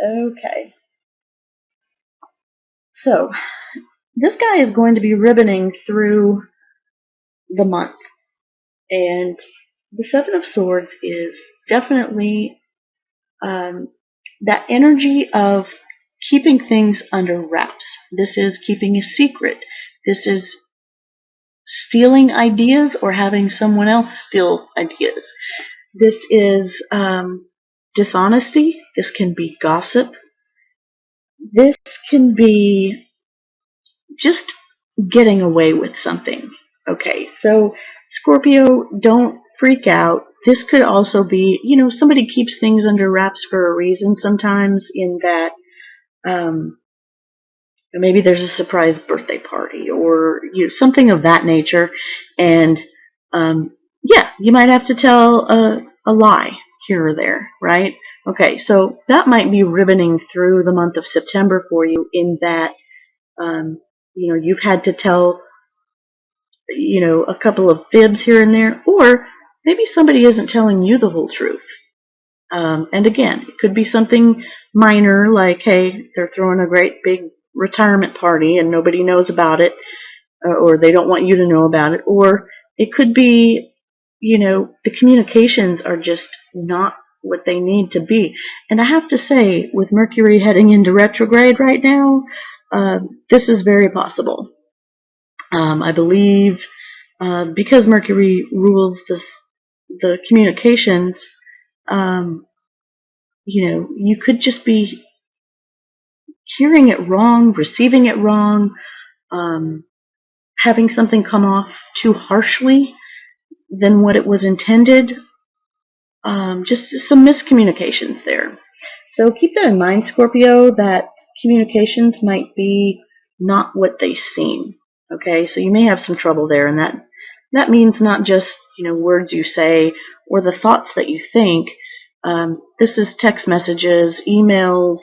Okay. So, this guy is going to be ribboning through the month. And the Seven of Swords is definitely um, that energy of keeping things under wraps. This is keeping a secret. This is stealing ideas or having someone else steal ideas. This is dishonesty. This can be gossip. This can be just getting away with something. Okay, so Scorpio, don't freak out. This could also be, somebody keeps things under wraps for a reason sometimes, in that um, maybe there's a surprise birthday party or something of that nature, and yeah, you might have to tell a lie here or there, right? Okay, so that might be ribboning through the month of September for you, in that um, you've had to tell a couple of fibs here and there, or maybe somebody isn't telling you the whole truth. And again, it could be something minor, like, hey, they're throwing a great big retirement party and nobody knows about it, or they don't want you to know about it. Or it could be, the communications are just not what they need to be. And I have to say, with Mercury heading into retrograde right now, this is very possible. I believe because Mercury rules the communications, um, you could just be hearing it wrong, receiving it wrong, um, having something come off too harshly than what it was intended. Just some miscommunications there. So keep that in mind, Scorpio, that communications might be not what they seem. Okay, so you may have some trouble there, and that means not just words you say or the thoughts that you think. This is text messages, emails,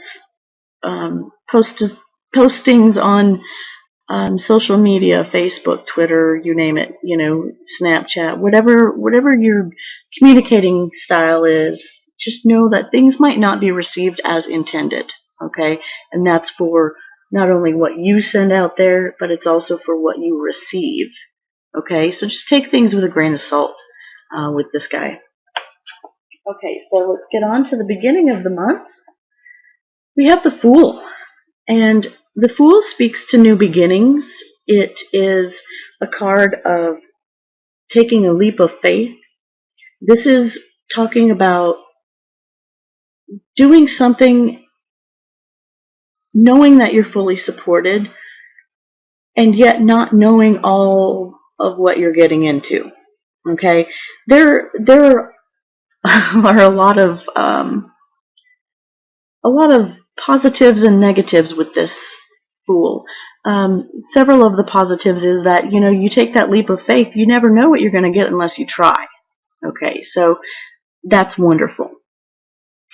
postings on social media, Facebook, Twitter, you name it, Snapchat, whatever your communicating style is. Just know that things might not be received as intended, okay? And that's for not only what you send out there, but it's also for what you receive, okay? So just take things with a grain of salt with this guy. Okay, so let's get on to the beginning of the month. We have the Fool, and the Fool speaks to new beginnings. It is a card of taking a leap of faith. This is talking about doing something, knowing that you're fully supported, and yet not knowing all of what you're getting into. Okay, there are a lot of positives and negatives with this Fool. Several of the positives is that you take that leap of faith. You never know what you're going to get unless you try. Okay, so that's wonderful.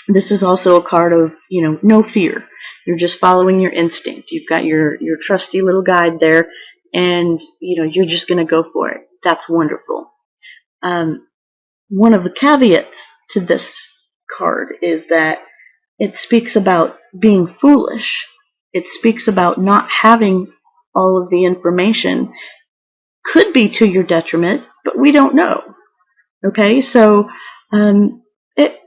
This is also a card of no fear. You're just following your instinct. You've got your trusty little guide there, and you're just going to go for it. That's wonderful. One of the caveats to this card is that it speaks about being foolish. It speaks about not having all of the information. Could be to your detriment, but we don't know. Okay, so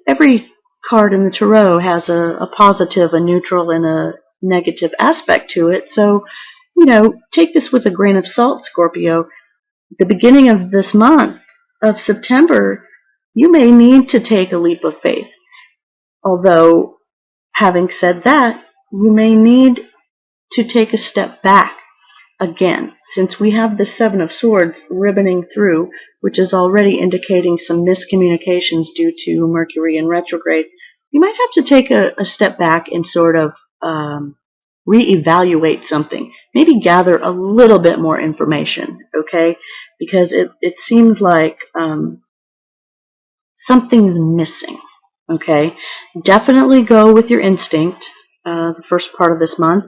every card in the tarot has a positive, a neutral, and a negative aspect to it. So, take this with a grain of salt, Scorpio. The beginning of this month of September, you may need to take a leap of faith. Although, having said that, you may need to take a step back again, since we have the Seven of Swords ribboning through, which is already indicating some miscommunications due to Mercury in retrograde. You might have to take a step back and sort of reevaluate something. Maybe gather a little bit more information, okay? Because it seems like something's missing, okay? Definitely go with your instinct the first part of this month.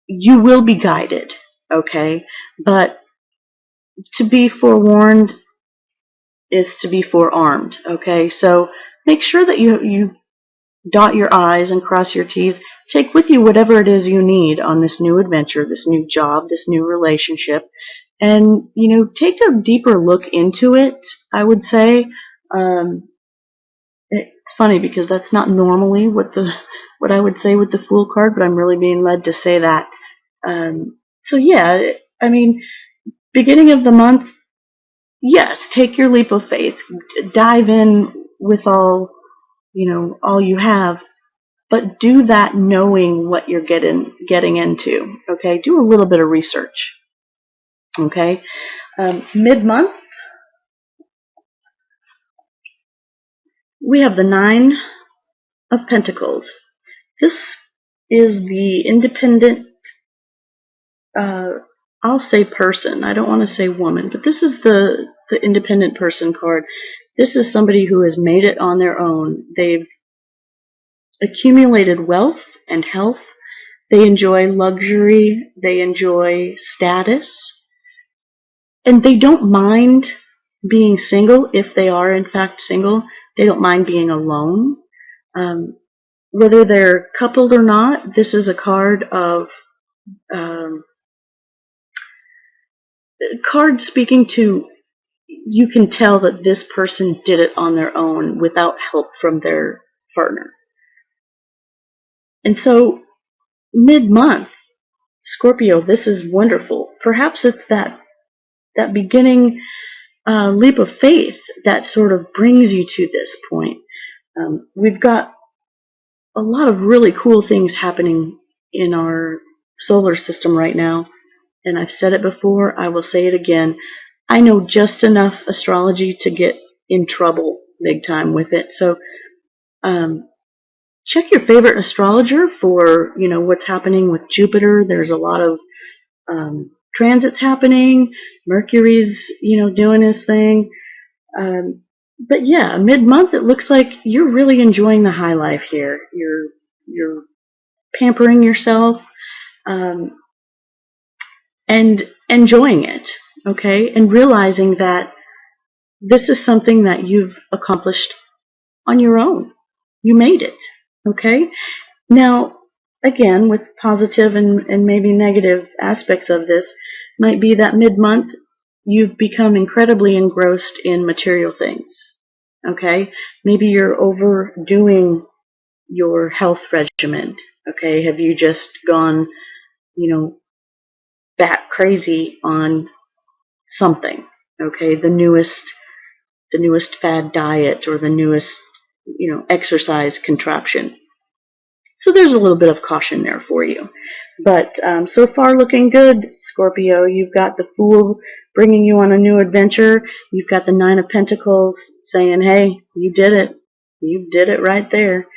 You will be guided, okay? But to be forewarned is to be forearmed, okay? So make sure that you dot your I's and cross your T's. Take with you whatever it is you need on this new adventure, this new job, this new relationship, and take a deeper look into it. I would say it's funny because that's not normally what I would say with the Fool card, but I'm really being led to say that. So yeah, I mean, beginning of the month, yes, take your leap of faith, dive in with all you have, but do that knowing what you're getting into. Okay, do a little bit of research. Okay, mid-month we have the Nine of Pentacles. This is the independent. I'll say person. I don't want to say woman, but this is the independent person card. This is somebody who has made it on their own. They've accumulated wealth and health. They enjoy luxury. They enjoy status. And they don't mind being single if they are, in fact, single. They don't mind being alone. Whether they're coupled or not, this is a card of card speaking to, you can tell that this person did it on their own without help from their partner. And so, mid-month, Scorpio, this is wonderful. Perhaps it's that beginning leap of faith that sort of brings you to this point. We've got a lot of really cool things happening in our solar system right now. And I've said it before, I will say it again. I know just enough astrology to get in trouble big time with it. So check your favorite astrologer for what's happening with Jupiter. There's a lot of transits happening. Mercury's doing his thing. But yeah, mid-month it looks like you're really enjoying the high life here. You're pampering yourself and enjoying it, okay? And realizing that this is something that you've accomplished on your own. You made it, okay? Now, again, with positive and maybe negative aspects of this, might be that mid-month you've become incredibly engrossed in material things, okay? Maybe you're overdoing your health regimen, okay? Have you just gone, bat crazy on something, okay? The newest fad diet or the newest, exercise contraption. So there's a little bit of caution there for you. But so far looking good, Scorpio. You've got the Fool bringing you on a new adventure. You've got the Nine of Pentacles saying, hey, you did it. You did it right there.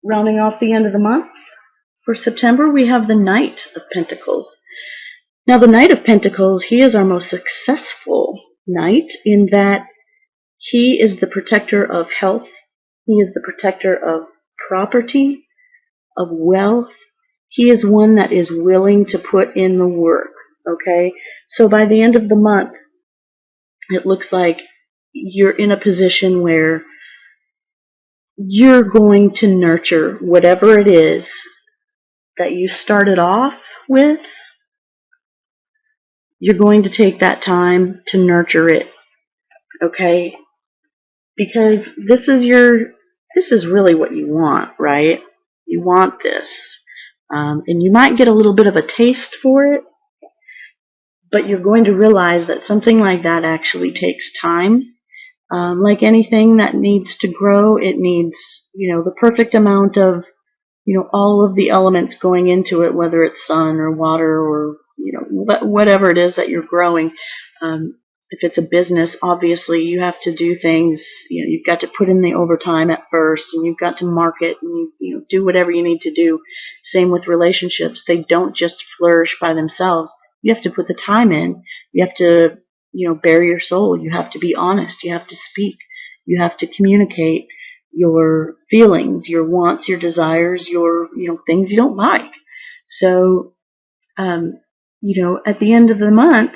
Rounding off the end of the month, for September, we have the Knight of Pentacles. Now, the Knight of Pentacles, he is our most successful knight in that he is the protector of health. He is the protector of property, of wealth. He is one that is willing to put in the work, okay? So by the end of the month, it looks like you're in a position where you're going to nurture whatever it is that you started off with. You're going to take that time to nurture it, okay? Because this is really what you want, right? You want this. And you might get a little bit of a taste for it, but you're going to realize that something like that actually takes time. Like anything that needs to grow, it needs, the perfect amount of, all of the elements going into it, whether it's sun or water or, whatever it is that you're growing. If it's a business, obviously you have to do things, you've got to put in the overtime at first, and you've got to market, and you do whatever you need to do. Same with relationships. They don't just flourish by themselves. You have to put the time in. You have to, bare your soul. You have to be honest. You have to speak. You have to communicate your feelings, your wants, your desires, your, things you don't like. So, at the end of the month,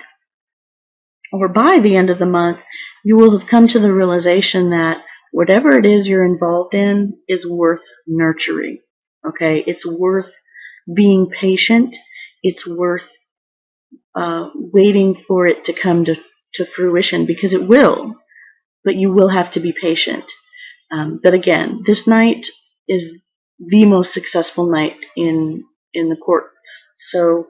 or by the end of the month, you will have come to the realization that whatever it is you're involved in is worth nurturing. Okay? It's worth being patient. It's worth waiting for it to come to fruition, because it will, but you will have to be patient. But again, this night is the most successful night in the courts. So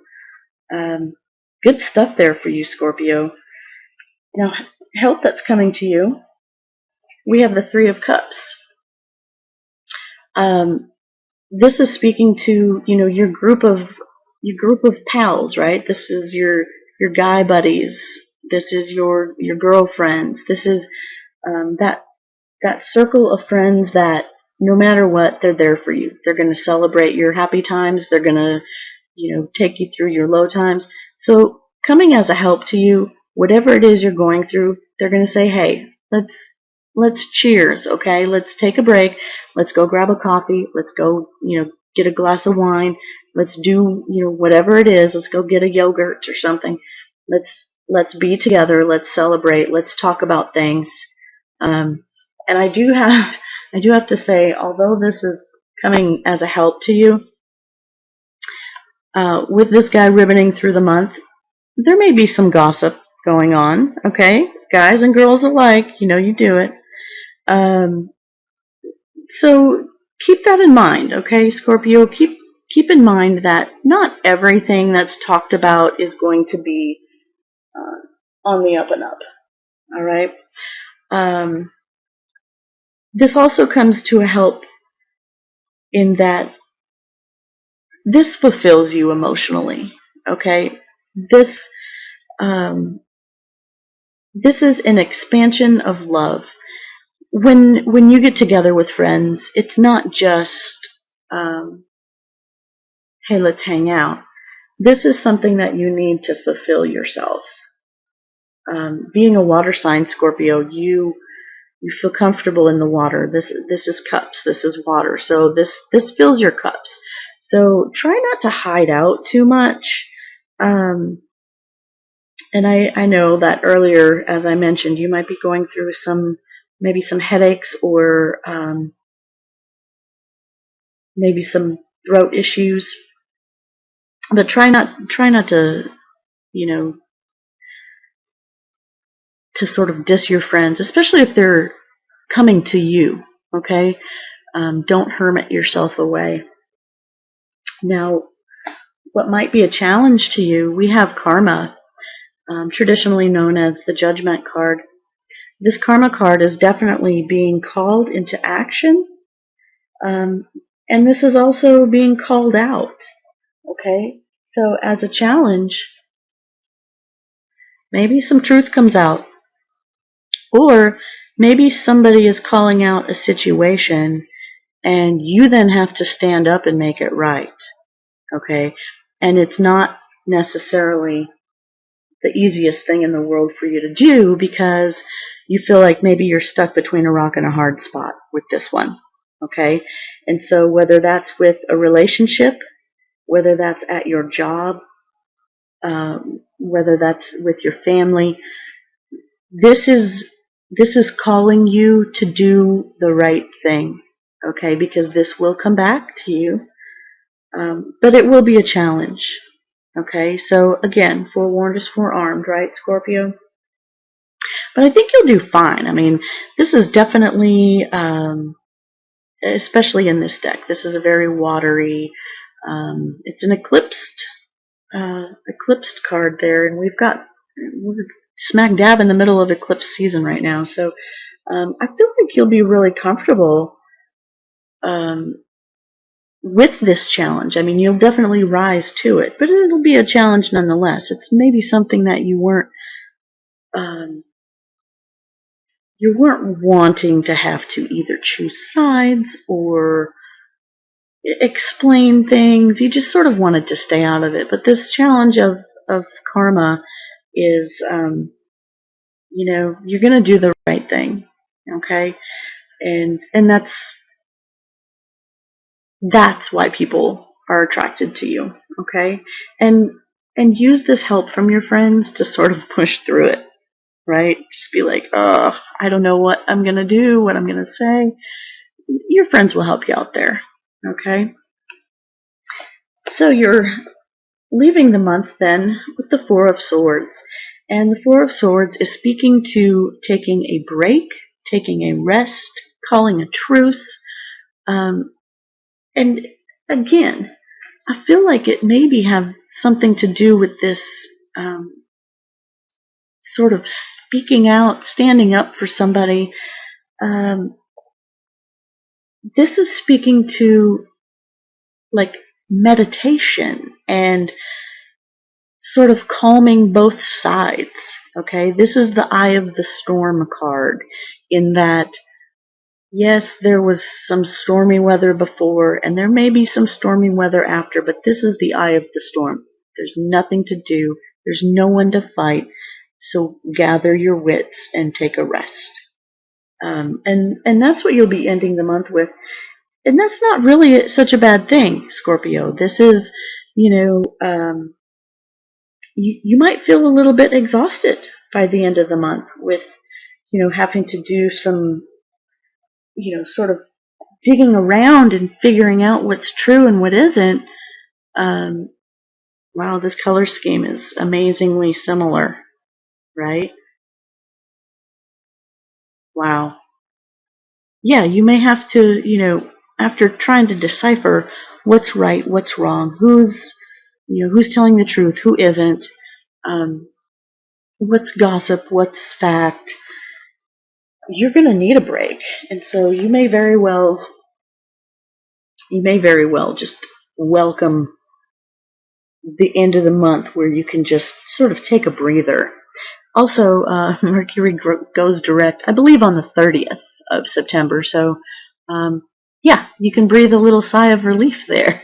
good stuff there for you, Scorpio. Now, health that's coming to you, we have the Three of Cups. This is speaking to, you know, your group of pals, right? This is your guy buddies. This is your girlfriends. This is that circle of friends that no matter what, they're there for you. They're going to celebrate your happy times. They're going to, you know, take you through your low times. So coming as a help to you, whatever it is you're going through, they're going to say, hey, let's cheers, okay? Let's take a break. Let's go grab a coffee. Let's go, you know, get a glass of wine. Let's do, you know, whatever it is. Let's go get a yogurt or something. Let's be together. Let's celebrate. Let's talk about things. And I do have to say, although this is coming as a help to you, with this guy ribboning through the month, there may be some gossip going on, okay? Guys and girls alike, you know you do it. So keep that in mind, okay, Scorpio? Keep in mind that not everything that's talked about is going to be on the up and up, all right? This also comes to a help in that this fulfills you emotionally, okay? This is an expansion of love. When you get together with friends, it's not just, hey, let's hang out. This is something that you need to fulfill yourself. Being a water sign, Scorpio, you feel comfortable in the water. This is cups. This is water. So this fills your cups. So try not to hide out too much. And I know that earlier, as I mentioned, you might be going through maybe some headaches or maybe some throat issues. But try not to, you know, to sort of diss your friends, especially if they're coming to you, okay? Don't hermit yourself away. Now, what might be a challenge to you, we have karma, traditionally known as the judgment card. This karma card is definitely being called into action, and this is also being called out, okay? So as a challenge, maybe some truth comes out. Or maybe somebody is calling out a situation and you then have to stand up and make it right. Okay? And it's not necessarily the easiest thing in the world for you to do because you feel like maybe you're stuck between a rock and a hard spot with this one. Okay? And so whether that's with a relationship, whether that's at your job, whether that's with your family, this is calling you to do the right thing, okay? Because this will come back to you, but it will be a challenge, okay? So again, forewarned is forearmed, right, Scorpio? But I think you'll do fine. I mean, this is definitely, especially in this deck, this is a very watery, it's an eclipsed card there, and we're smack dab in the middle of eclipse season right now, so I feel like you'll be really comfortable with this challenge. I mean, you'll definitely rise to it, but it'll be a challenge nonetheless. It's maybe something that you weren't wanting to have to either choose sides or explain things. You just sort of wanted to stay out of it. But this challenge of karma is, you know, you're going to do the right thing, okay? And that's why people are attracted to you, okay? And use this help from your friends to sort of push through it, right? Just be like, oh, I don't know what I'm going to do, what I'm going to say. Your friends will help you out there, okay? So you're leaving the month then with the Four of Swords. And the Four of Swords is speaking to taking a break, taking a rest, calling a truce. And again, I feel like it maybe have something to do with this sort of speaking out, standing up for somebody. This is speaking to like meditation and sort of calming both sides. Okay, this is the Eye of the Storm card, in that yes, there was some stormy weather before, and there may be some stormy weather after, but this is the Eye of the Storm. There's nothing to do. There's no one to fight. So gather your wits and take a rest. And that's what you'll be ending the month with. And that's not really such a bad thing, Scorpio. This is, you might feel a little bit exhausted by the end of the month with, having to do some, sort of digging around and figuring out what's true and what isn't. Wow, this color scheme is amazingly similar, right? Wow. Yeah, you may have to, after trying to decipher what's right, what's wrong, who's telling the truth, who isn't, what's gossip, what's fact, you're going to need a break. And so you may very well just welcome the end of the month where you can just sort of take a breather. Also, Mercury goes direct, I believe, on the 30th of September. So, yeah, you can breathe a little sigh of relief there.